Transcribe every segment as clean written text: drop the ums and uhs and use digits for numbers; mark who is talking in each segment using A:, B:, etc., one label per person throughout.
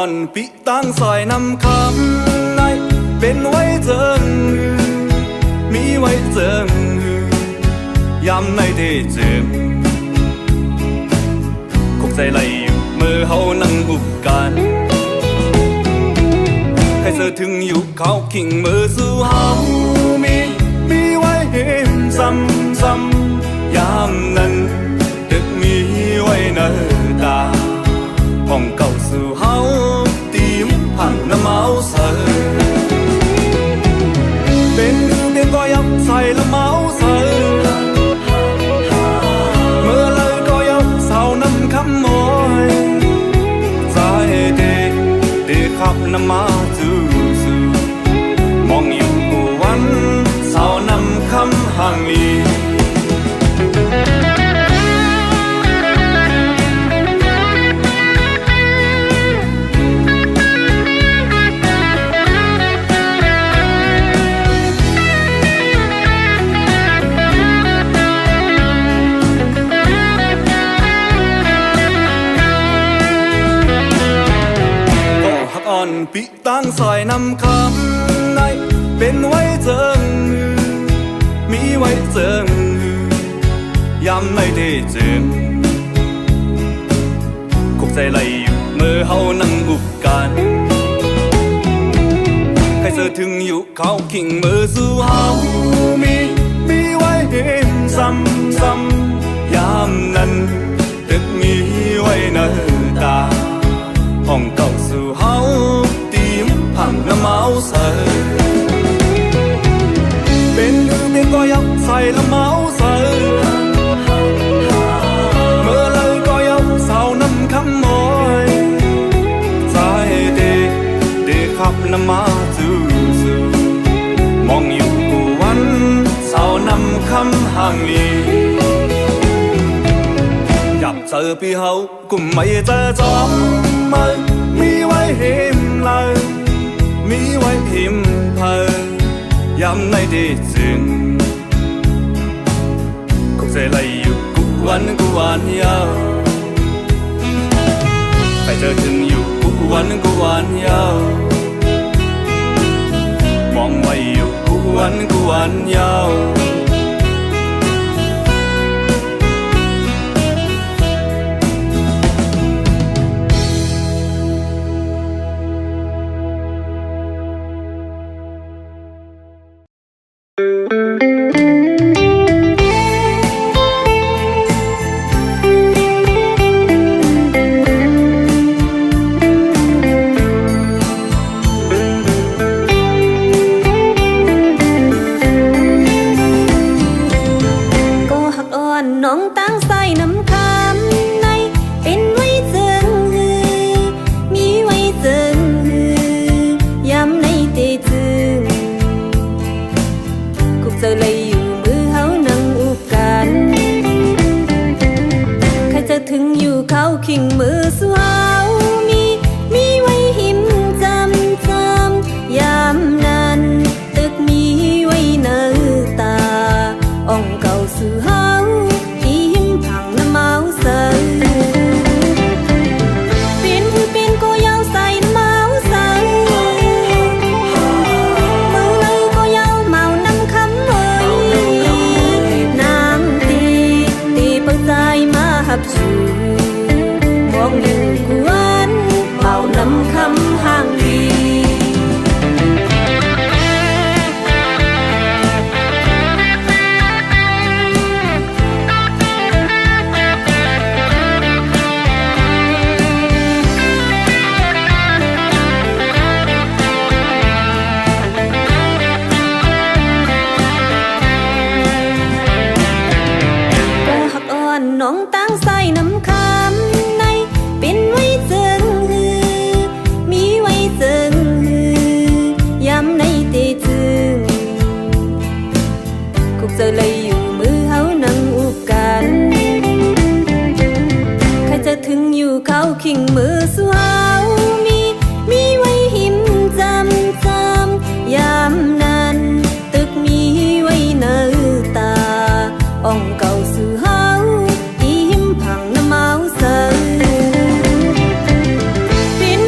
A: อ่อนปิตั้งซอยนำคำในเป็นไว้เจิงมีไว้เจิงยามในเดเจิงคงใจไหลอยู่เมื่อเฮานั่งอุบกันให้เธอถึงอยู่เขาขิงมือสู่เฮามีไว้เห็นซ้ำยามนั้นดึกมีไว้เนตาห้องเก่าสู่เฮาตีมผ่านน้ำเมาเสอเป็นเพียงก็ยับใส่ละเมาเสอเมื่อเลยก็ยับเศร้าน้ำคำมอยใจเดขับน้ำมาจูมองอยู่วันเศร้านำคำห่างลีอ่อนปิตั้งซอยนำคำในเป็นไว้เจิงมีไว้เจิงยามในเดเจิงคงใจไหลอยู่เมื่อเฮานั่งอุบกันให้เธอถึงอยู่เขาขิงมือสู่เฮามีไว้เห็นซ้ำยามนั้นตึกมีไว้เนตาห้องเก่าสู่เฮาตีมผ่านน้ำเมาเสอเป็นเพียงก็ยับใส่ละเมาเสอเมื่อเลยก็ยับเศร้าน้ำคำมอยใจเดขับน้ำมาจูมองอยู่วันเศร้าน้ำคำห่างลีอยากเจอพี่เฮาก็ไม่เจอจอมมีไว้เห็นเลยมีไว้พิมพ์เพยามในเดจึงคงใจไหลอยู่กูวันยาวใครเจอถึงอยู่กูวันยาวมองไว้อยู่กูวันยาว
B: น้องตั้งใส่น้ำคำในเป็นไว้เจิงมีไว้เจิงยามในเตจึงคุกเจอเลยอยู่มือเฮานั่งอุบกันใครจะถึงอยู่เขาขิงมือสู่เฮามีไว้หิมจำยามนั้นตึกมีไว้เนตาอ่องเก่าสู่เฮาเป็นก็ยาวใส่เมาเสอเมื่อเลยก็ยาวเมาน้ำคำเอ่ยน้ำตีเปิดใจมาหับชูมองอยู่กวนเมาน้ำคำห่างลีน้องตั้งใส่น้ำคำในเป็นไว้เจิงมีไว้เจิงยามในเตจึงคุกเจอเลยอยู่มือเฮานั่งอุบกันใครจะถึงอยู่เขาขิงมือสู่เฮามีไว้หิมจำยามนั้นตึกมีไว้เนตาอ่องเก่าสู่เฮาพังน้ำเมาเสอเป็น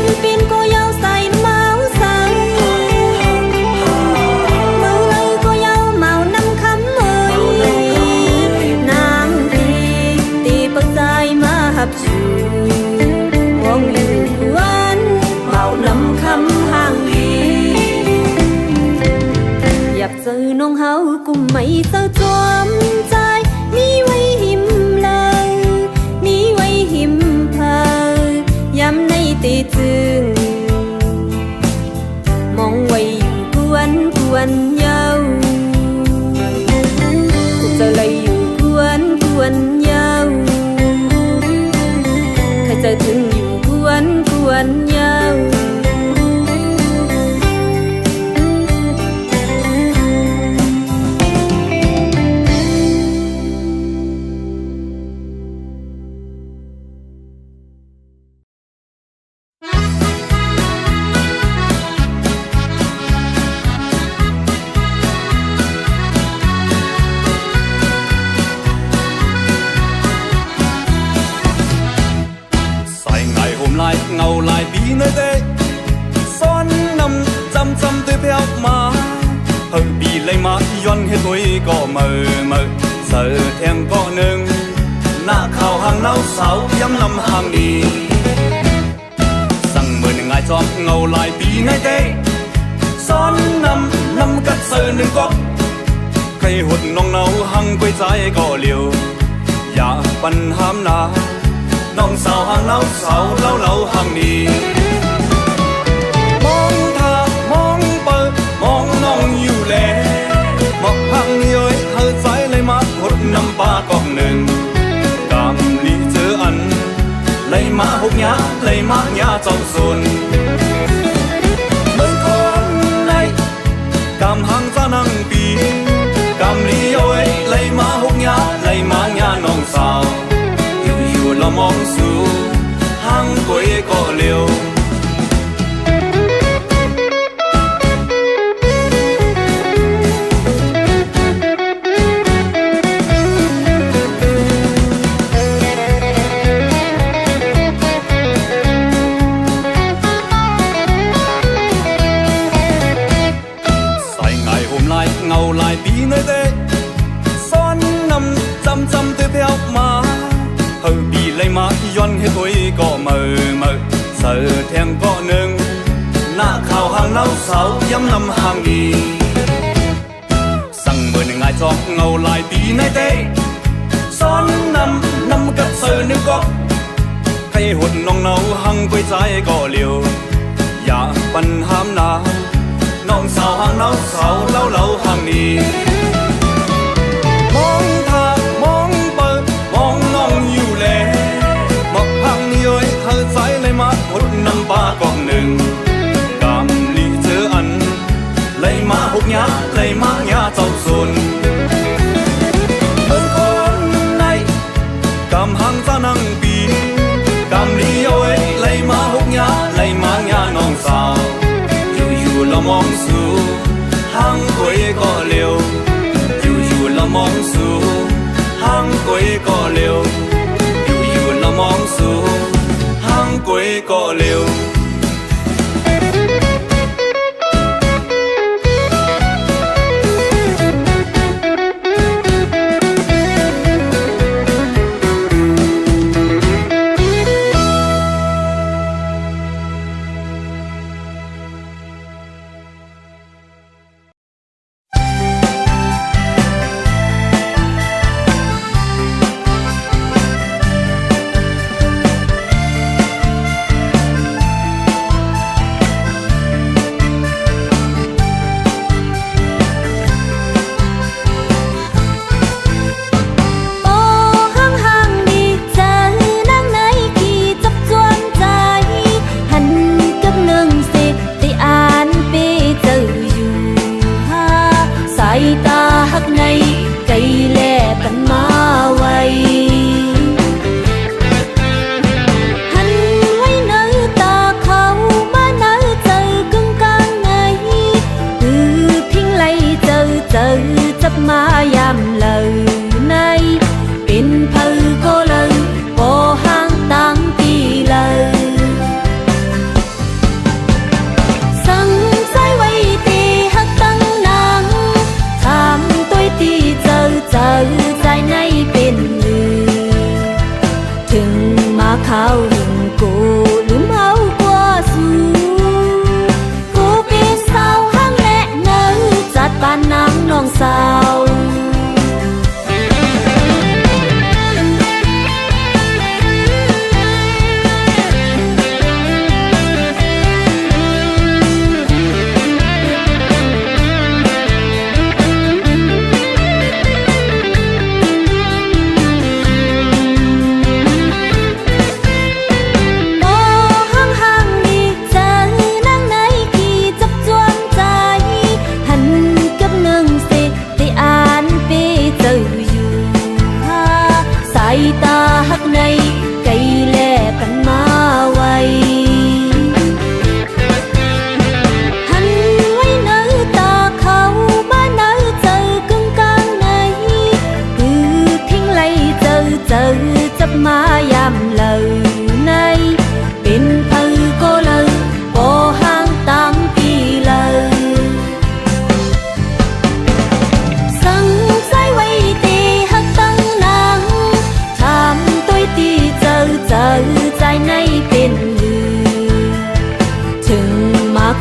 B: เจะถึงอยู่ควรเยาว์
A: lại ngầu lại bí nơi đây son nằm chăm tôi theo má hơi bị lấy má yon hết tôi có mờ sợ thèm có nương nã khảo hàng nấu sáu yếm năm hàng đi rằng mười ngày cho ngầu lại bí nơi đây son nằm cắt sợ nương có cây hụt nong nấu hăng quay trái có liều dạ bần ham na nong sao hàng nấu sáu lâu hàng đi mong tha mong bờ mong nongอยู่แลมอกhàngนี่ơi hơi trái lấy má hụt năm ba còn nương cảm lý chớ ăn lấy má hụt nhá lấy má nhá trong xuân mấy con này cảm hàng ra năng bì cảm lý ơi lấy má hụt nhá lấy má nhá nong sao yêu lo mong su hàng quê có liều say ngày hôm nay ngầu lại bí nơi đây son nằm chăm tôi theo má hơi bị lấy má yon hết tôi có mờ sợ thèm có nương nã khảo hàng nấu sáu yếm năm hàng đi rằng mười ngày cho ngầu lại tí nay tê son năm cắt sợ nương có cây hụt nong nấu hăng quay trái có liều dạ bần ham na nong sao hàng nấu sáu lâu hàng đi mong tha mong bờ mong nongอยู่แลมอกhàngนี่ơi hơi trái lấy má hụt năm ba còn nương cảm lý chớ ăn lấy má hụt nhá lấy má nhá trong xuân ơn con này cảm hàng ra năng bì cảm lý ơi lấy má hụt nhá lấy má nhá nong saoอยู่lo mong su hàng quê có liềuอยู่lo mong su hàng quê có liềuอยู่lo mong su hàng quê có liều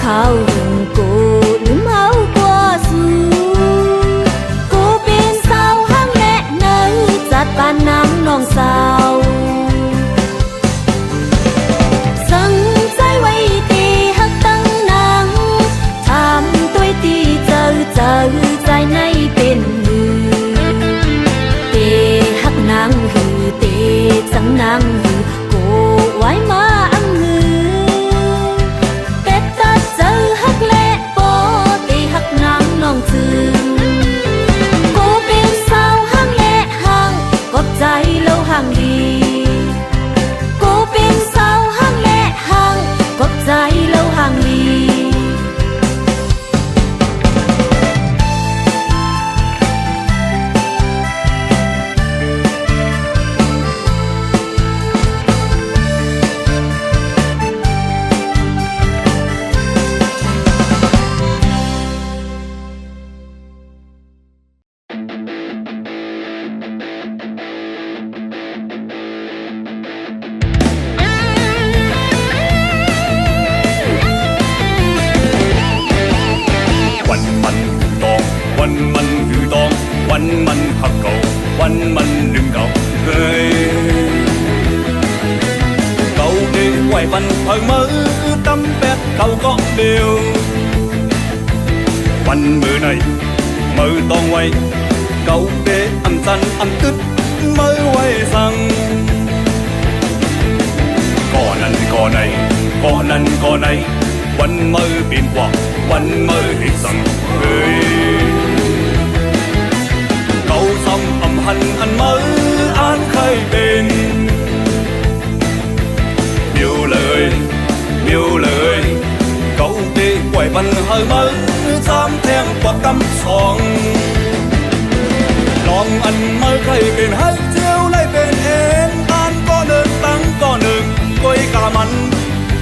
B: hào hùng cô đúng áo qua dù cô bên sao hang lệ nơi giặt ban nắng nòng sao sân trái quay tì hắc tăng nắng tham tôi tì chờ chờ trái nay bên hư tê hắc nắng hư tê trắng nắng hư cô quái má ăn hư tết ta chờ hắc lệ bó tê hắc nắng nòng chư cô bên sao hang lệ hàng gót trái lâu hàng đi cô bên sao hang lệ hàng gót trái lâu hàng đi
A: Quanh mình hấp cầu, quanh mình đừng cầu người cầu đi quay văn hơi mơ tâm bét cầu có điều quanh mưa này mơ toàn quay cầu để âm xanh âm tức mới quay rằng có năn có này có năn có này quanh mơ biến quả quanh mơ hết rằng người cầu xong âm hành anh mới an khai bên nhiều lời cầu đi quay văn hơi mới dám thèm quả cắm sòng lòng anh mới khai bên hai chiều nay bên em an có đơn tăng có nương quay cả mắn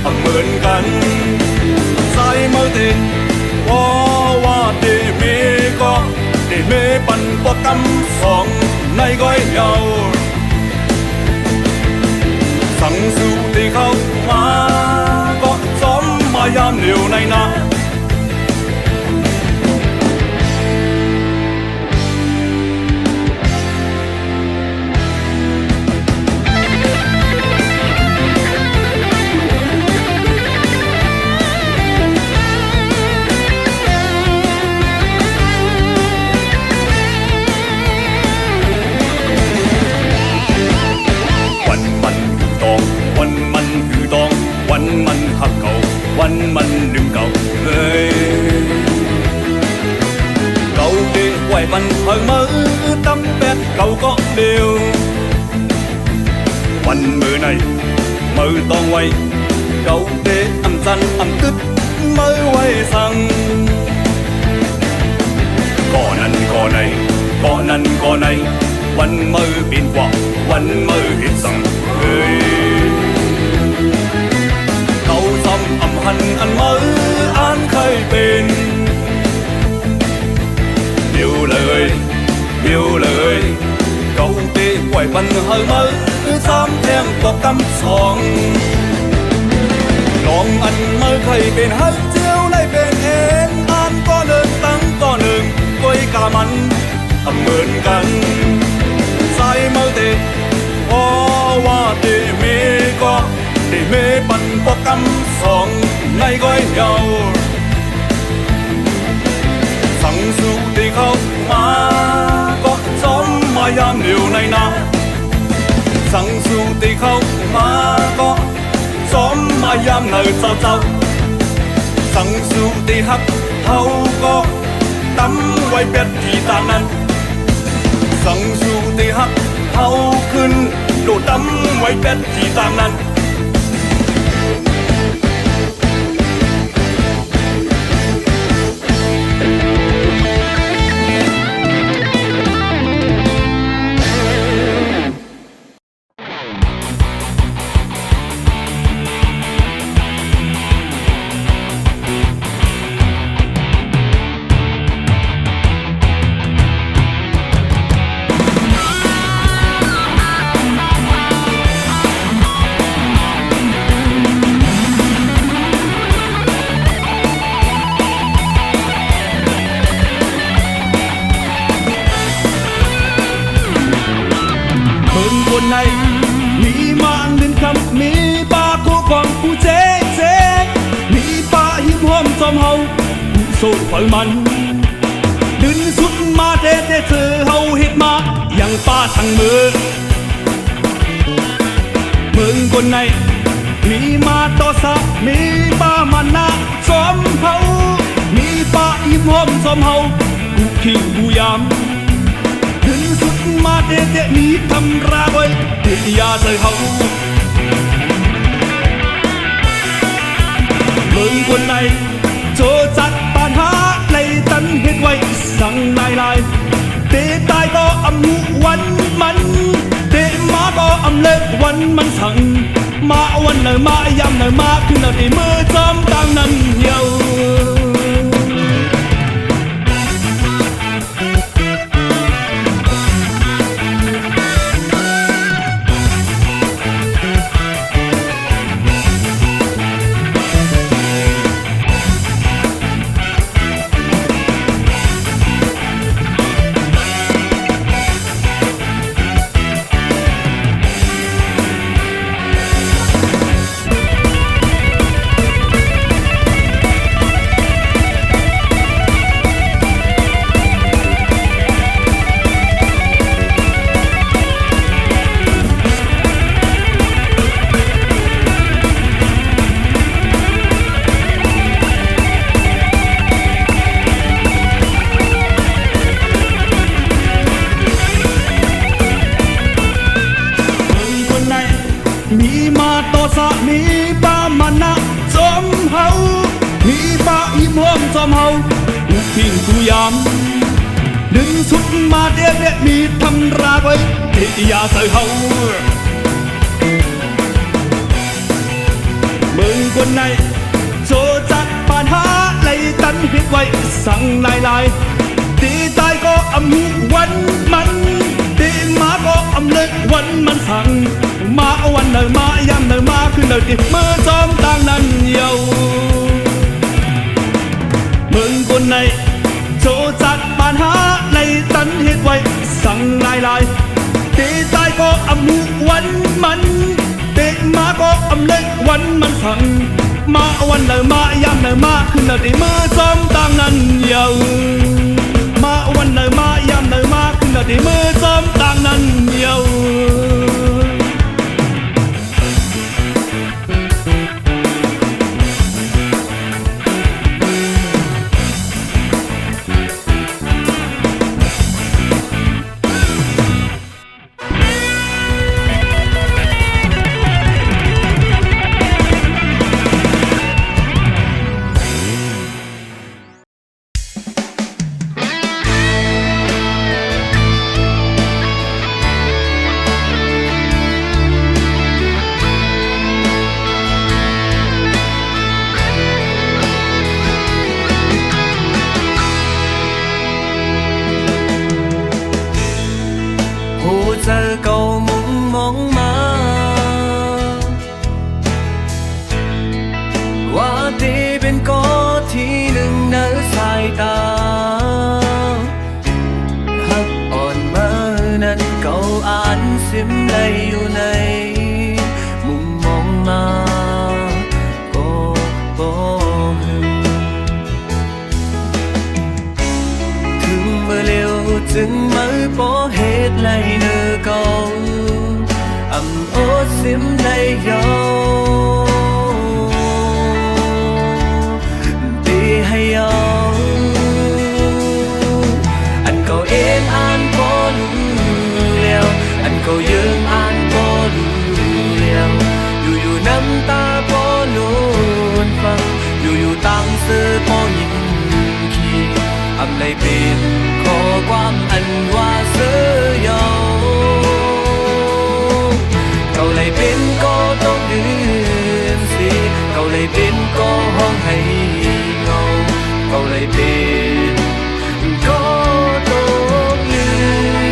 A: âm mượnกันsai mới tênว่าđể mê có để mê bắn qua cắm sòng nay gói nhauสั่งสู่ที่เขามาก็ซ้อมมายามเหนียวในนาวันมันหักเขาวันมันดึงเก่าเลยเก่าดีไหวมันhơi mơ tâm bét cậu có điềuวันมือnàyมือต้องไวเก่าดีâm xanh âm tức mới quay sang có năn có này có năn có này วันมือbiến quả วันมือhết rằng người cầu xong âm hành anh mới an khai bên nhiều lời cầu tê quay văn hơi mới dám thèm có cắm sòng lòng anh mới khai bên hai chiều nay bên em an có đơn tăng có nương quay cả mắn âm mượnกันsai mới têว่าđể mê có để mê bắn qua cắm sòng nay gói nhauสั่งสู่ที่เขามาก็ซ้อมมายามเหนียวในนาสั่งสู่ที่เขามาก็ซ้อมมายามเหนื่อยเศร้าสั่งสู่ที่ฮักเขาก็ตั้มไว้เป็ดที่ตานั้นสั่งสู่ที่ฮักเขาขึ้นโดดตั้มไว้เป็ดที่ตานั้น อยมันดึนสุดมาเตเธอเฮาเฮ็ดมาอย่างป้าทั้งมือเมืองคนไหนมีมาต่อสะมีป้ามันนะสมเฮามีป้าอิ่มหอมสมเฮากูคิวกูยามดึนสุดมาเตมีทำราไว้เดียาใส่เฮาเมืองคนไหนโจจัดปัญหาในตันเฮ็ดไว้สั่งลายเตะตายก็อำหุวันมันเตะมาก็อำเล็กวันมันสั่งมาวันไหนมายำไหนมาขึ้นในมือจอมต่างนั้นเหี่ยวมีมาต่อสะมีป้ามันนะจอมเฮามีป้าอิ่มหอมจอมเฮากูทิ้งกูยามดึงสุดมาเด็ดมีทำราไว้เดียาใส่เฮาเมืองคนไหนโจจัดปัญหาไล่ตันเฮ็ดไว้สั่งลายตีตายก็อำหุวันมันตีมาก็อำเล็กวันมันสั่งมาวันไหนมายำไหนมาขึ้นไหนดิมือจอมต่างนั้นเหี่ยวเมืองคนไหนโจจัดปัญหาในตันเฮ็ดไว้สั่งลายตีตายก็อำหุวันมันเตะมาก็อำเล็กวันมันสั่งมาวันไหนมายำไหนมาขึ้นไหนดิมือจอมต่างนั้นเหี่ยวมาวันไหนมายำไหนมาขึ้นไหนดิมือจอมต่างนั้นเหี่ยวเจอเก่ามุมมองมาว่าดีเป็นก็ที่หนึ่งในสายตาหักอ่อนมานั้นเก่าอ่านซิมเลยอยู่ในมุมมองมาก็บอกถึงเมื่อเร็วจึงไม่พอเหตุไรเนื้อเก่าอำโอซิมในยอตีให้ยออันเก่าเอ็นอ่านพอรู้แล้วอันเก่ายืงอ่านพอรู้แล้วอยู่น้ำตาพอล้วนฟังอยู่ตั้งเสื้อพอยิงขี้อำเลยเป็นข้อความอันว่าเสื้อยาวเก่าเลยเป็นก็ต้องยืนสิเก่าเลยเป็นก็ห้องให้เงาเก่าเลยเป็นก็ต้องยืน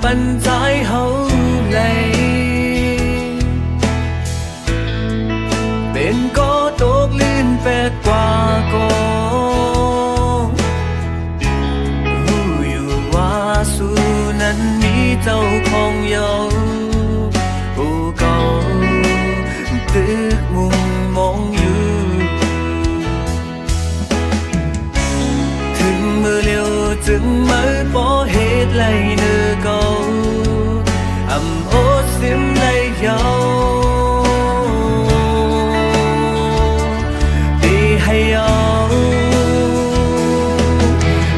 C: ปันใจเฮาเลยเป็นก็ตกลื่นแปดกว่าก็รู้อยู่ว่าสู้นั้นมีเจ้าของเยาผู้เก่าตึกมุมมองอยู่ถึงมือเร็วจึงมือพอเหตุไหลเนื้อเก่าอำโอสิมไหลเยาตีให้เยา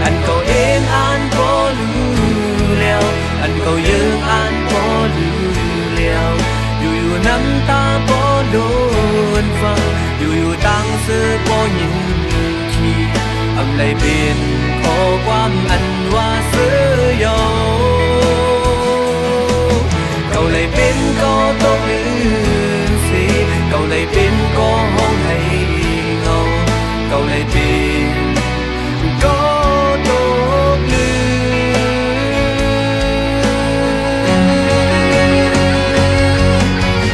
C: อันเก่าเอ็นอ่านพอรู้แล้วอันเก่ายืงอ่านพอรู้แล้วอยู่น้ำตาพอโดนฟังอยู่ตั้งเสื้อพอยินขี้อำไรเป็นขอความอันว่าเสื้อยอเก่าเลยเป็นก็ต้องลืมสิเก่าเลยเป็นก็ห้องให้เงาเก่าเลยเป็นก็ต้องลืม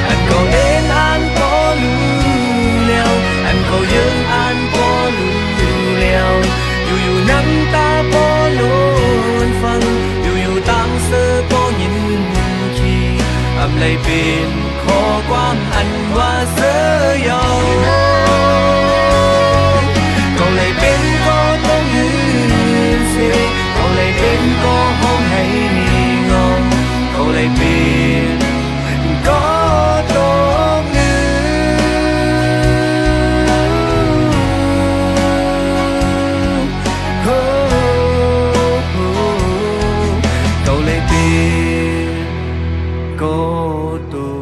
C: อันเก่าเอ็นอ่านพอรู้แล้วอันเก่ายืงอ่านพอรู้แล้วอยู่น้ำตาพอโลนฟังอยู่ตั้งเสื้อพอยินขี้อำเลยเป็นขอความอันว่าเสื้อยอก็เลยเป็นก็ต้องยืนเสียก็เลยเป็นก็ห้องให้งงก็เลยเป็นก็ต้องยืนเก่าเลยเป็นก็ต้อง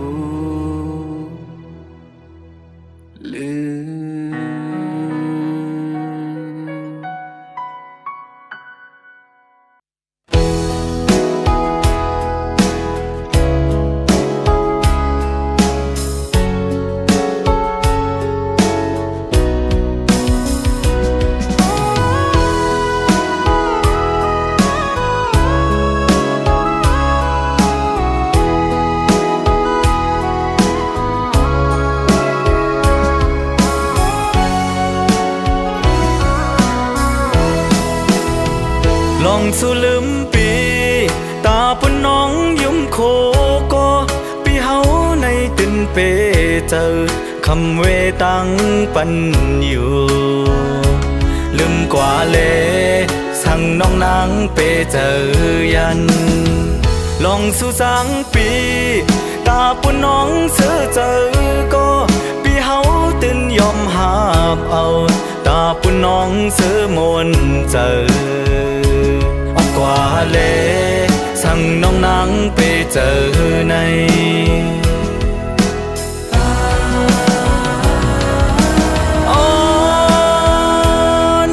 C: ลืม
A: ลองสู้ลืมปีตาปนน้องยุ่มโคก็ปีเฮาในตินเปเจอคำเวตังปันอยู่ลืมกว่าเลสั่งน้องนางเปเจอยันลองสู้สังปีตาปนน้องเสือเจอก็ปีเฮาตินยอมหาบเอาตาปนน้องเสือมนเจอกว่าเลสั่งน้องนางไปเจอใน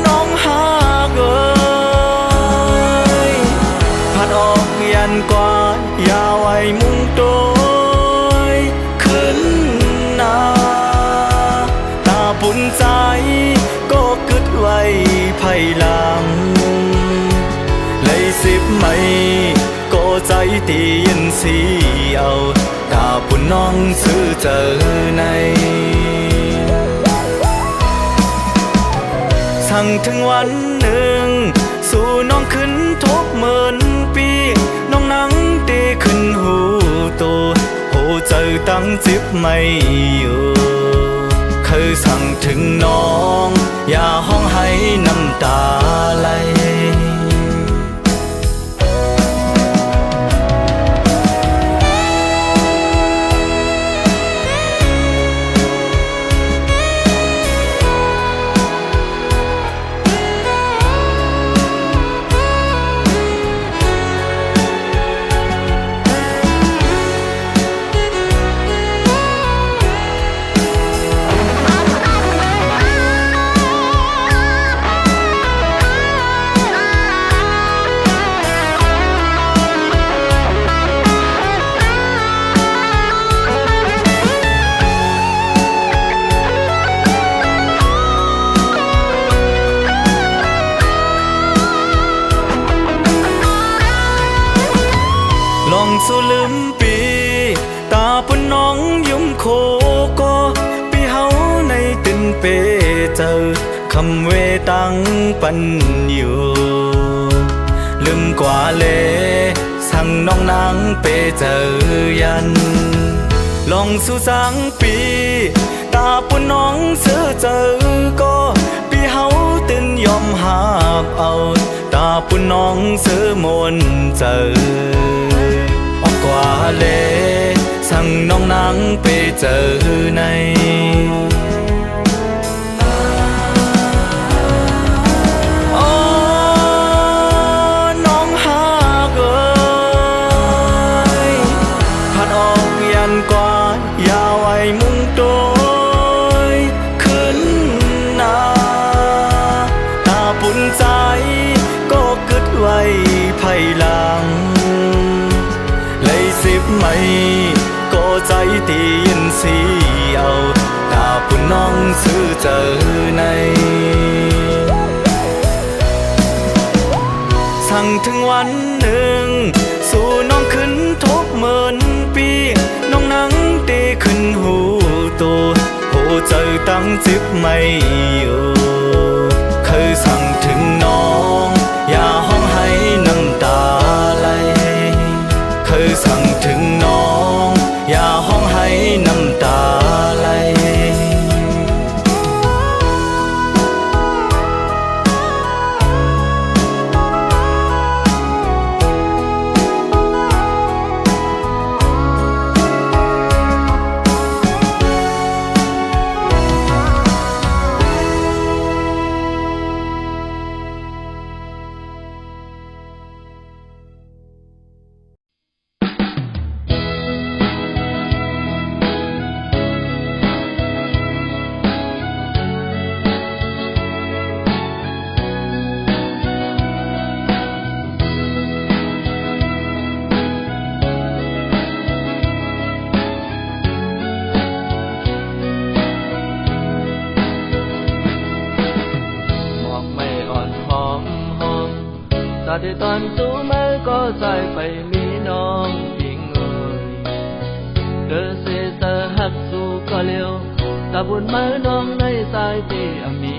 A: น้องหากเอ้ยพัดออกยันกว่าอย่าไว้มุงโตยขึ้นหน้าตาปุ่นใจก็กึดไว้ภายหลังสิบไม่ก็ใจตียินสีเอาตาปุ่นน้องซื้อเจอในสั่งถึงวันหนึ่งสู่น้องขึ้นทบเหมือนปีน้องนั่งตีขึ้นหูตัวโหเจอตั้งจิบไม่อยู่เคยสั่งถึงน้องอย่าห้องให้น้ำตาไหล
C: คำเวตังปันอยู่ลืมกว่าเลสั่งน้องนางเปเจอยันลองสู่สังปีตาปุ่นน้องเสือเจอก็ปีเฮาตื่นยอมหาบเอาตาปุ่นน้องเสือมนเจอออกกว่าเลสั่งน้องนางเปเจอในกว่าอย่าไว้มุงโดยขึ้นหน้าตาปุ่นใจก็กึดไว้ภายหลังเลยสิบไม่ก็ใจตียินสีเอาตาปุ่นน้องซื้อเจอในสั่งถึงวันหนึ่งสู่น้องขึ้นทบเหมือนปีน้องนั่งตีขึ้นหูตัวโหเจอตั้งจิบไม่อยู่เคยสั่งถึงน้องอย่าห้องให้น้ำตาไหลเคยสั่งถึงน้องอย่าห้องให้น้ำตาไหลที่ตอนสู้มือก็ใจไปมีน้องยิงเอ่ยเกิดเสียเธอหักสู้ก็เร็วตาบุญมือน้องในสายที่มี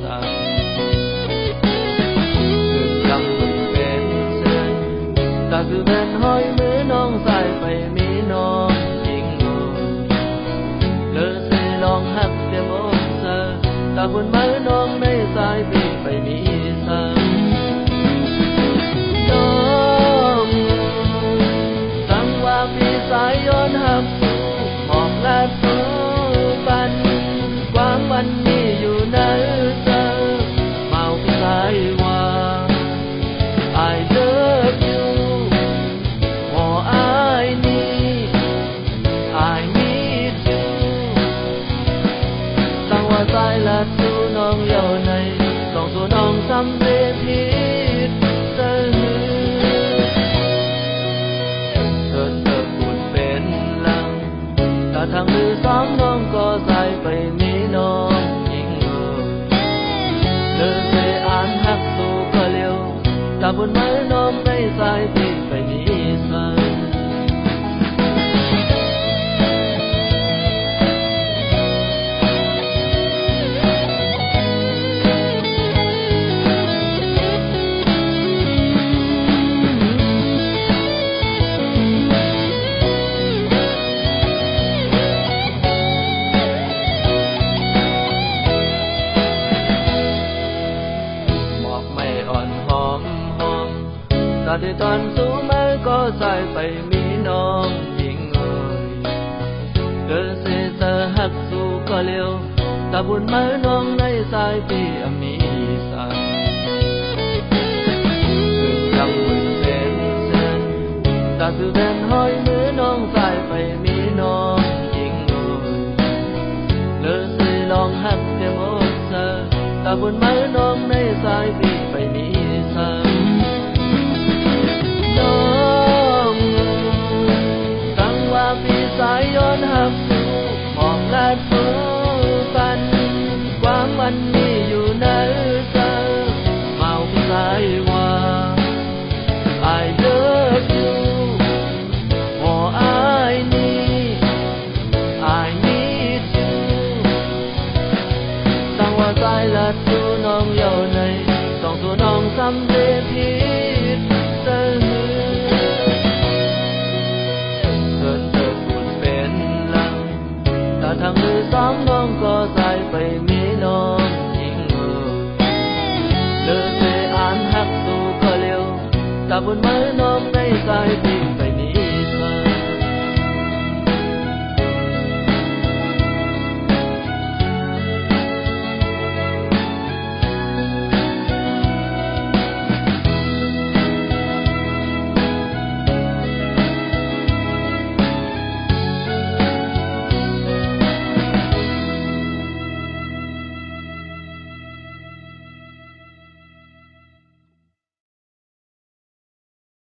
C: สักคือจังบุญเป็นเส้นตาคือแบนห้อยมือน้องใส่ไปมีน้องยิงเอ่ยเกิดเสียลองหักเสียหมดเธอตาบุญมือน้องในสายที่ไปมีสักพี่สายย้อนหักสู่มองลาดสู้ปันวางวันนี้อยู่ในเธอเมาพี่สายว่า I love you โอ้ I need you ตั้งว่าสายลาดสู่น้องเยาในลองสู่น้องสำเร็จผิดเธอทางมือสองน้องก็ใส่ไปมีน้องยิงเอ่ยเดินไปอ่านหักสู้ก็เร็วตาบนไม้น้องในสายที่ไปมีสันที่ตอนสู้มือก็ใส่ไปมีน้องยิงเอ่ยเกิดเสียเธอหักสู้ก็เร็วตาบุญมือน้องในสายที่มีสันคือจังบุญเป็นเส้นตาคือแบนห้อยมือน้องใส่ไปมีน้องยิงเอ่ยเกิดเสียลองหักเสียหมดเธอตาบุญมือน้องในสายที่ไปมีสันพี่สายย้อนหักสู่มองลาดสู้ปันความวันนี้อยู่ในเธอเมาพี่สายว่า I love you โอ้ I need you ตั้งว่าสายลาดสู้ ผิดสะหือเถิดเถิดคุณเป็นหลังถ้าทางมือสองน้องก็ใส่ไปมีน้องหญิงเลิกไปอ่านหักสู่ก็เร็วถ้าบนไม้น้องในสายพิงไป